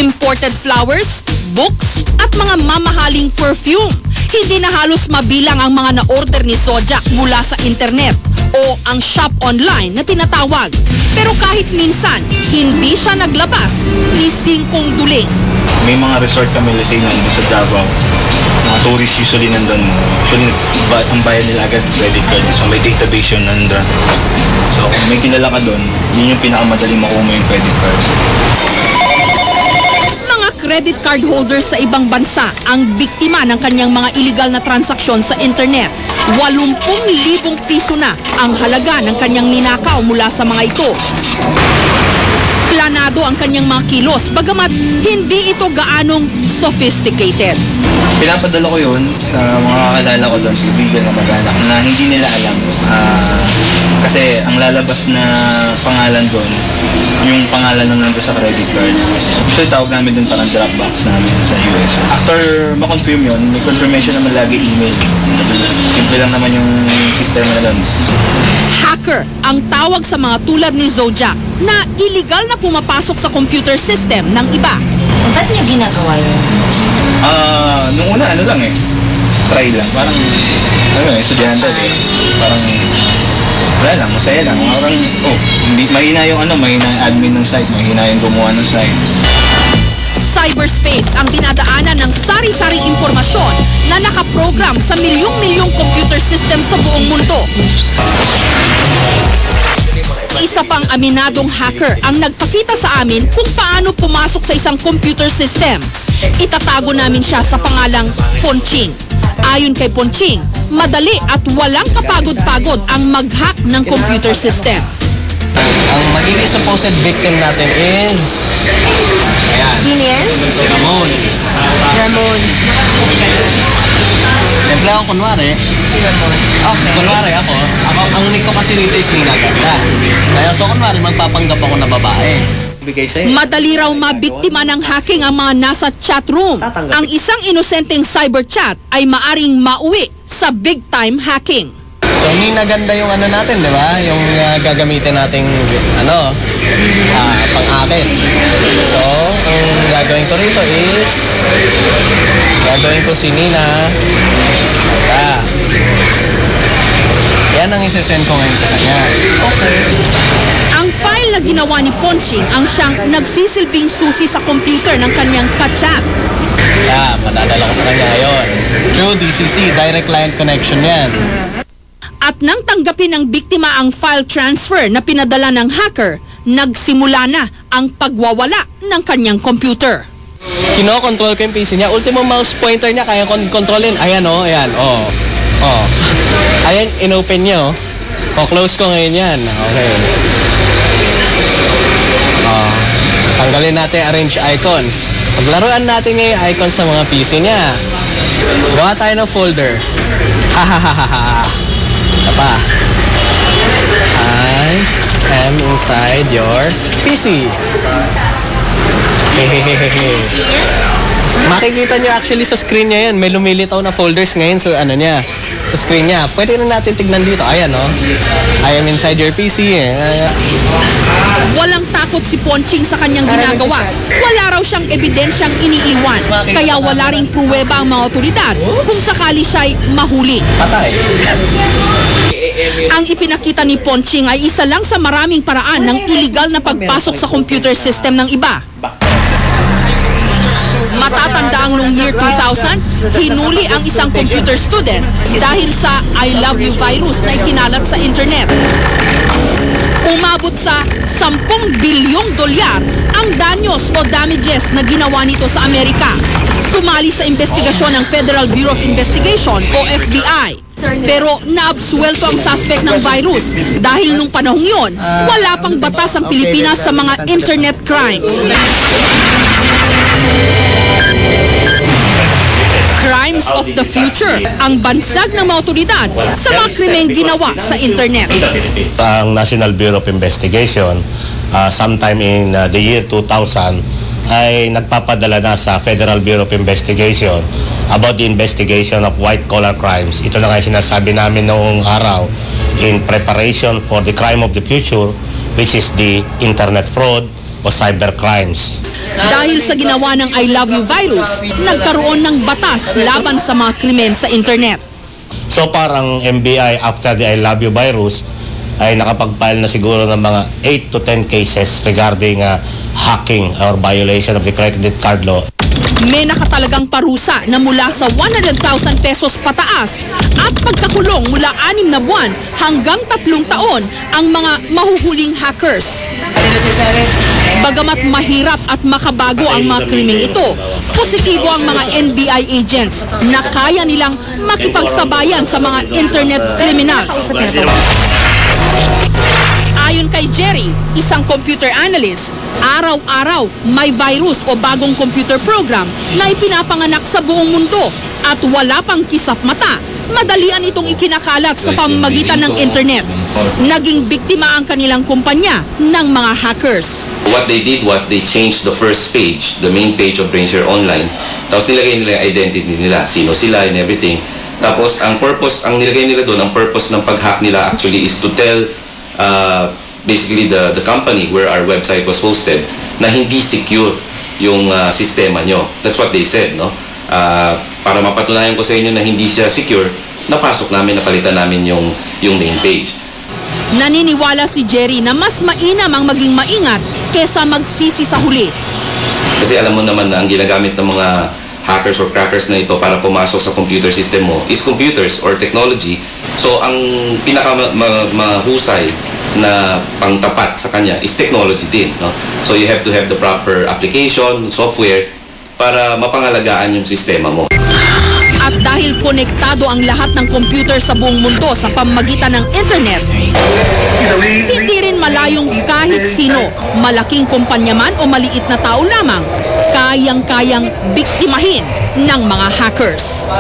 Imported flowers, books, at mga mamahaling perfume. Hindi na halos mabilang ang mga na-order ni Zodiac mula sa internet o ang shop online na tinatawag. Pero kahit minsan, hindi siya naglabas ni Singkong Duling. May mga resort kami, let's say, sa Davao. Mga tourists usually nandun. Usually, ang bayad nila agad credit card. So, may database yun nandun. So, kung may kilala ka doon, yun yung pinakamadaling makuha mo yung credit card. Mga credit card holders sa ibang bansa ang biktima ng kanyang mga illegal na transaksyon sa internet. 80,000 piso na ang halaga ng kanyang ninakaw mula sa mga ito. Planado ang kanyang mga kilos, bagamat hindi ito gaanong sophisticated. Pinapadala ko yun sa mga kakilala ko doon, kaibigan na mag-anak, na hindi nila alam. Kasi ang lalabas na pangalan doon, yung pangalan na nandun sa credit card. So tawag namin doon parang Dropbox namin sa US. After ma-confirm yun, may confirmation naman lagi email. Simple lang naman yung system na doon. Hacker ang tawag sa mga tulad ni Zodiac na illegal na pumapasok sa computer system ng iba. Ba't niyo ginagawa yun? Nung una, ano lang try lang. Parang, estudyante Parang, wala lang, masaya lang. Parang, hindi, mahina yung mahina yung admin ng site, mahina yung gumawa ng site. Cyberspace ang dinadaanan ng sari-saring impormasyon na nakaprogram sa milyong-milyong computer system sa buong mundo. Isa pang aminadong hacker ang nagpakita sa amin kung paano pumasok sa isang computer system. Itatago namin siya sa pangalang Ponching. Ayon kay Ponching, madali at walang kapagod-pagod ang mag-hack ng computer system. Ang magiging supposed victim natin is... Ayan. Sino yan? Si Ramones. Ramones. Siyempre ako kunwari. Okay. Kunwari ako, ang nick ko kasi dito is Nina Ganda. Kaya so kunwari magpapanggap ako na babae. Madali raw mabiktima ng hacking ang mga nasa chat room. Ang isang inosenteng cyber chat ay maaring mauwi sa big time hacking. So Nina Ganda yung natin, di ba? Yung gagamitin nating pang-akit. So, ang gagawin ko rito is gagawin ko si Nina Ganda. Yan ang isesend ko ngayon sa kanya. Okay. Ang file na ginawa ni Ponching ang siyang nagsisilbing susi sa computer ng kanyang ka-chat. Padadala ko sa kanya ngayon. Through DCC, Direct Client Connection yan. At nang tanggapin ng biktima ang file transfer na pinadala ng hacker, nagsimula na ang pagwawala ng kanyang computer. Kino-control ko yung PC niya. Ultimo mouse pointer niya, kaya kontrolin. Ayan ayan. Ayan, inopen niya close ko ngayon yan. Okay. Tanggalin natin arrange icons. Paglaruan natin ngayon yung icons sa mga PC niya. Gawa tayo ng folder. Hahaha. Isa pa. I am inside your PC. Hehehehe. Makikita nyo actually sa screen niya yan. May lumilitaw na folders ngayon sa sa screen niya. Pwede rin natin tignan dito. Ayan I am inside your PC. Walang takot si Ponching sa kanyang ginagawa. Wala raw siyang ebidensyang iniiwan. Kaya wala ring pruweba ang mga otoridad kung sakali siya'y mahuli. Patay. Ang ipinakita ni Ponching ay isa lang sa maraming paraan ng illegal na pagpasok sa computer system ng iba. Matatanda ang noong year 2000, hinuli ang isang computer student dahil sa I love you virus na ikinalat sa internet. Umabot sa 10 bilyong dolyar ang danyos o damages na ginawa nito sa Amerika. Sumali sa investigasyon ng Federal Bureau of Investigation o FBI. Pero naabsuelto ang suspect ng virus dahil nung panahong yon, wala pang batas ang Pilipinas sa mga internet crimes. Crimes of the future ang bansag ng mga otoridad sa mga krimeng ginawa sa internet. Ang National Bureau of Investigation, sometime in the year 2000, ay nagpapadala na sa Federal Bureau of Investigation about the investigation of white-collar crimes. Ito na nga sinasabi namin noong araw in preparation for the crime of the future, which is the internet fraud, o cybercrimes. Dahil sa ginawa ng I Love You virus, nagkaroon ng batas laban sa mga krimen sa internet. So parang MBI after the I Love You virus ay nakapag-file na siguro ng mga 8 to 10 cases regarding hacking or violation of the credit card law. May nakatalagang parusa na mula sa 100,000 pesos pataas at pagkakulong mula 6 na buwan hanggang 3 taon ang mga mahuhuling hackers. Bagamat mahirap at makabago ang mga krimeng ito, positibo ang mga NBI agents na kaya nilang makipagsabayan sa mga internet criminals. Ayon kay Jerry, isang computer analyst, araw-araw may virus o bagong computer program na ipinapanganak sa buong mundo at wala pang kisap mata. Madalian itong ikinakalat sa pamamagitan ng internet. Naging biktima ang kanilang kumpanya ng mga hackers. What they did was they changed the first page, the main page of BrainShare Online. Tapos nilagay nila yung identity nila, sino sila and everything. Tapos ang nilagay nila doon, ang purpose ng pag-hack nila actually is to tell basically the company where our website was hosted na hindi secure yung sistema nyo. That's what they said, no? Para mapatunayan ko sa inyo na hindi siya secure, napasok namin, napalitan namin yung main page. Naniniwala si Jerry na mas mainam ang maging maingat kesa magsisi sa huli. Kasi alam mo naman na ang ginagamit ng mga hackers or crackers na ito para pumasok sa computer system mo is computers or technology. So ang pinakamahusay na pangtapat sa kanya is technology din, no? So you have to have the proper application, software para mapangalagaan yung sistema mo. At dahil konektado ang lahat ng computer sa buong mundo sa pamamagitan ng internet, hindi rin malayong kahit sino, malaking kumpanya man o maliit na tao lamang, kayang-kayang biktimahin ng mga hackers.